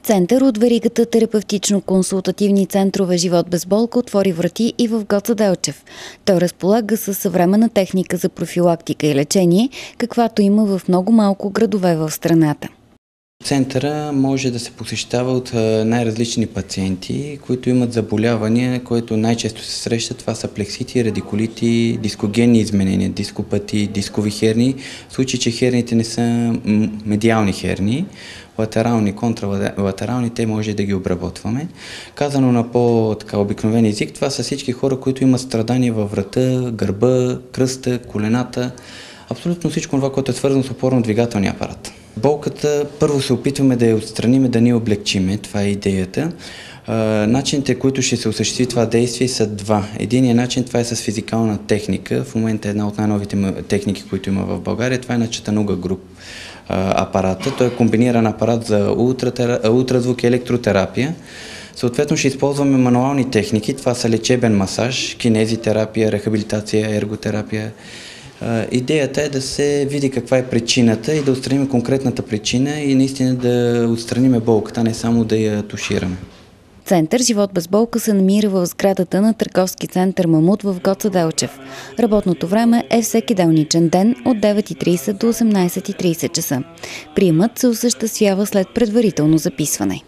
Център от веригата терапевтично-консултативни центрове „Живот без болка“ отвори врати и в Гоце Делчев. Той разполага със съвременна техника за профилактика и лечение, каквато има в много малко градове в страната. Центъра може да се посещава от най-различни пациенти, които имат заболявания, които най-често се срещат. Това са плексити, радикулити, дискогенни изменения, дископати, дискови хернии. В случай, че херниите не са медиални хернии, латерални, контралатерални, те може да ги обработваме. Казано на по-обикновен език, това са всички хора, които имат страдания във врата, гърба, кръста, колената. Абсолютно всичко това, което е свързано с опорно-двигателния апарат. Болката първо се опитваме да я отстраниме, да ни облегчиме, това е идеята. Начините, които ще се осъществи това действие, са два. Единият начин, това е с физикална техника. В момента е една от най-новите техники, които има в България. Това е на Чатануга груп апарата. Той е комбиниран апарат за ултразвук и електротерапия. Съответно ще използваме мануални техники. Това са лечебен масаж, кинезитерапия, рехабилитация, ерготерапия. Идеята е да се види каква е причината и да отстраним конкретната причина и наистина да отстраним болката, не само да я тушираме. Център „Живот без болка“ се намира в сградата на търговски център „Мамут“ в Гоце Делчев. Работното време е всеки делничен ден от 9:30 до 18:30 часа. Приемът се осъществява след предварително записване.